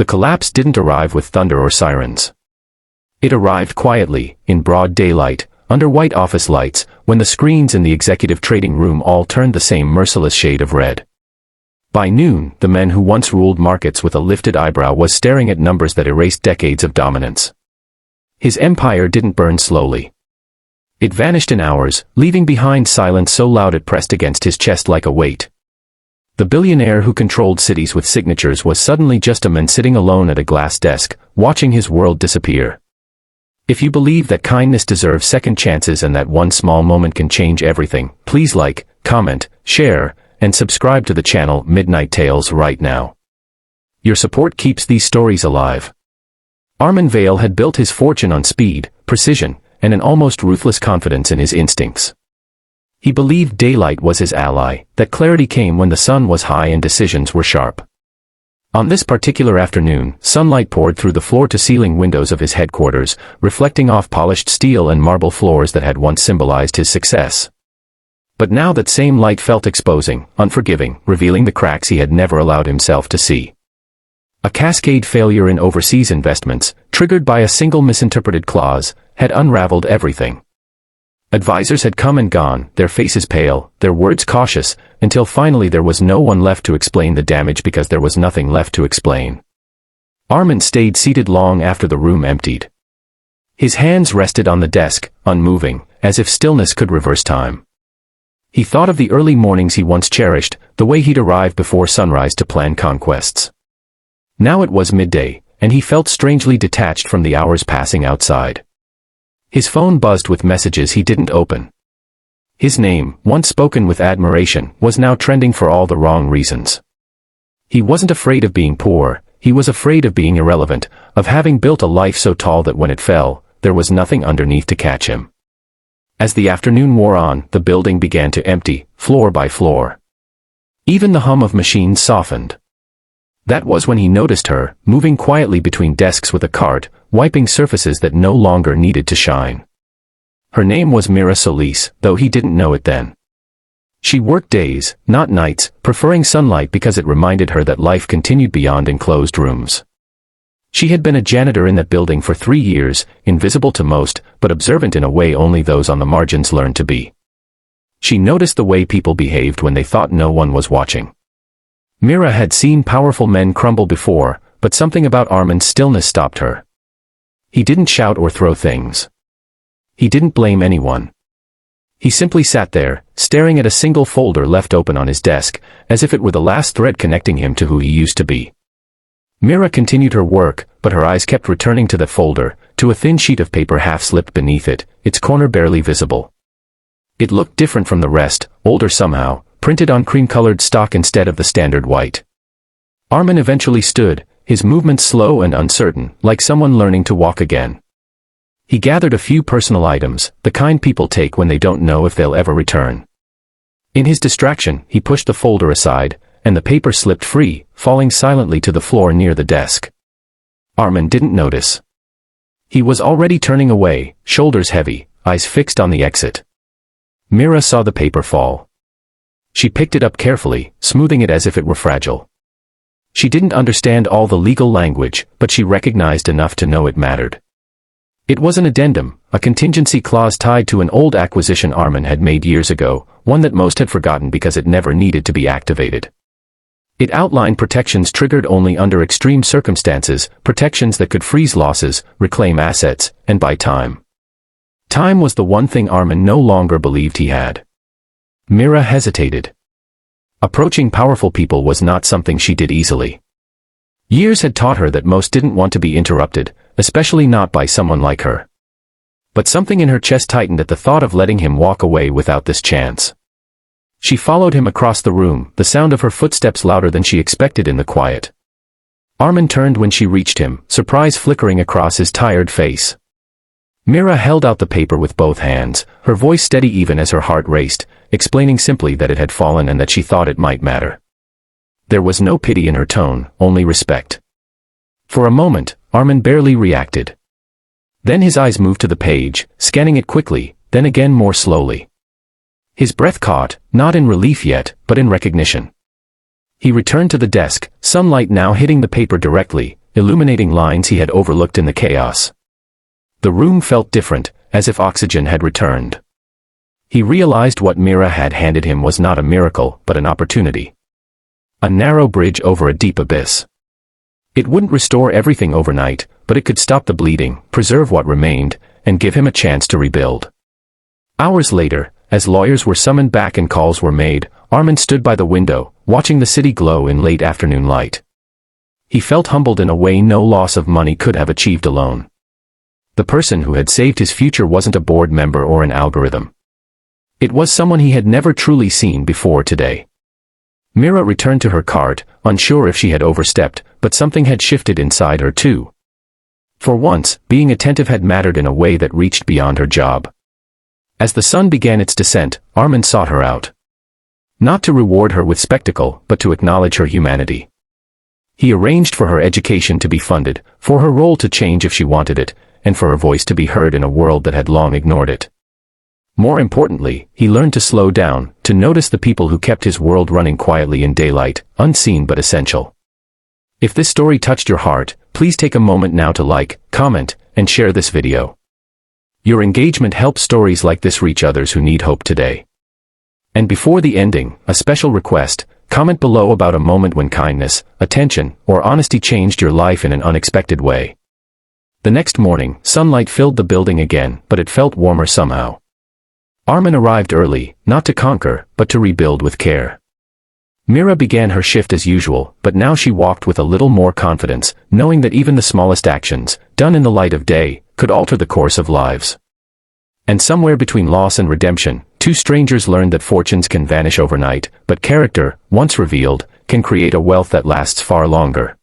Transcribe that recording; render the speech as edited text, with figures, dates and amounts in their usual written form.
The collapse didn't arrive with thunder or sirens. It arrived quietly, in broad daylight, under white office lights, when the screens in the executive trading room all turned the same merciless shade of red. By noon, the man who once ruled markets with a lifted eyebrow was staring at numbers that erased decades of dominance. His empire didn't burn slowly. It vanished in hours, leaving behind silence so loud it pressed against his chest like a weight. The billionaire who controlled cities with signatures was suddenly just a man sitting alone at a glass desk, watching his world disappear. If you believe that kindness deserves second chances and that one small moment can change everything, please like, comment, share, and subscribe to the channel Midnight Tales right now. Your support keeps these stories alive. Armin Vale had built his fortune on speed, precision, and an almost ruthless confidence in his instincts. He believed daylight was his ally, that clarity came when the sun was high and decisions were sharp. On this particular afternoon, sunlight poured through the floor-to-ceiling windows of his headquarters, reflecting off polished steel and marble floors that had once symbolized his success. But now that same light felt exposing, unforgiving, revealing the cracks he had never allowed himself to see. A cascade failure in overseas investments, triggered by a single misinterpreted clause, had unraveled everything. Advisors had come and gone, their faces pale, their words cautious, until finally there was no one left to explain the damage because there was nothing left to explain. Armin stayed seated long after the room emptied. His hands rested on the desk, unmoving, as if stillness could reverse time. He thought of the early mornings he once cherished, the way he'd arrive before sunrise to plan conquests. Now it was midday, and he felt strangely detached from the hours passing outside. His phone buzzed with messages he didn't open. His name, once spoken with admiration, was now trending for all the wrong reasons. He wasn't afraid of being poor, he was afraid of being irrelevant, of having built a life so tall that when it fell, there was nothing underneath to catch him. As the afternoon wore on, the building began to empty, floor by floor. Even the hum of machines softened. That was when he noticed her, moving quietly between desks with a cart, wiping surfaces that no longer needed to shine. Her name was Mira Solis, though he didn't know it then. She worked days, not nights, preferring sunlight because it reminded her that life continued beyond enclosed rooms. She had been a janitor in that building for 3 years, invisible to most, but observant in a way only those on the margins learned to be. She noticed the way people behaved when they thought no one was watching. Mira had seen powerful men crumble before, but something about Armin's stillness stopped her. He didn't shout or throw things. He didn't blame anyone. He simply sat there, staring at a single folder left open on his desk, as if it were the last thread connecting him to who he used to be. Mira continued her work, but her eyes kept returning to the folder, to a thin sheet of paper half-slipped beneath it, its corner barely visible. It looked different from the rest, older somehow, printed on cream-colored stock instead of the standard white. Armin eventually stood, his movements slow and uncertain, like someone learning to walk again. He gathered a few personal items, the kind people take when they don't know if they'll ever return. In his distraction, he pushed the folder aside, and the paper slipped free, falling silently to the floor near the desk. Armin didn't notice. He was already turning away, shoulders heavy, eyes fixed on the exit. Mira saw the paper fall. She picked it up carefully, smoothing it as if it were fragile. She didn't understand all the legal language, but she recognized enough to know it mattered. It was an addendum, a contingency clause tied to an old acquisition Armin had made years ago, one that most had forgotten because it never needed to be activated. It outlined protections triggered only under extreme circumstances, protections that could freeze losses, reclaim assets, and buy time. Time was the one thing Armin no longer believed he had. Mira hesitated. Approaching powerful people was not something she did easily. Years had taught her that most didn't want to be interrupted, especially not by someone like her. But something in her chest tightened at the thought of letting him walk away without this chance. She followed him across the room, the sound of her footsteps louder than she expected in the quiet. Armin turned when she reached him, surprise flickering across his tired face. Mira held out the paper with both hands, her voice steady even as her heart raced, explaining simply that it had fallen and that she thought it might matter. There was no pity in her tone, only respect. For a moment, Armin barely reacted. Then his eyes moved to the page, scanning it quickly, then again more slowly. His breath caught, not in relief yet, but in recognition. He returned to the desk, sunlight now hitting the paper directly, illuminating lines he had overlooked in the chaos. The room felt different, as if oxygen had returned. He realized what Mira had handed him was not a miracle, but an opportunity. A narrow bridge over a deep abyss. It wouldn't restore everything overnight, but it could stop the bleeding, preserve what remained, and give him a chance to rebuild. Hours later, as lawyers were summoned back and calls were made, Armin stood by the window, watching the city glow in late afternoon light. He felt humbled in a way no loss of money could have achieved alone. The person who had saved his future wasn't a board member or an algorithm. It was someone he had never truly seen before today. Mira returned to her cart, unsure if she had overstepped, but something had shifted inside her too. For once, being attentive had mattered in a way that reached beyond her job. As the sun began its descent, Armin sought her out. Not to reward her with spectacle, but to acknowledge her humanity. He arranged for her education to be funded, for her role to change if she wanted it, and for her voice to be heard in a world that had long ignored it. More importantly, he learned to slow down, to notice the people who kept his world running quietly in daylight, unseen but essential. If this story touched your heart, please take a moment now to like, comment, and share this video. Your engagement helps stories like this reach others who need hope today. And before the ending, a special request: comment below about a moment when kindness, attention, or honesty changed your life in an unexpected way. The next morning, sunlight filled the building again, but it felt warmer somehow. Armin arrived early, not to conquer, but to rebuild with care. Mira began her shift as usual, but now she walked with a little more confidence, knowing that even the smallest actions, done in the light of day, could alter the course of lives. And somewhere between loss and redemption, two strangers learned that fortunes can vanish overnight, but character, once revealed, can create a wealth that lasts far longer.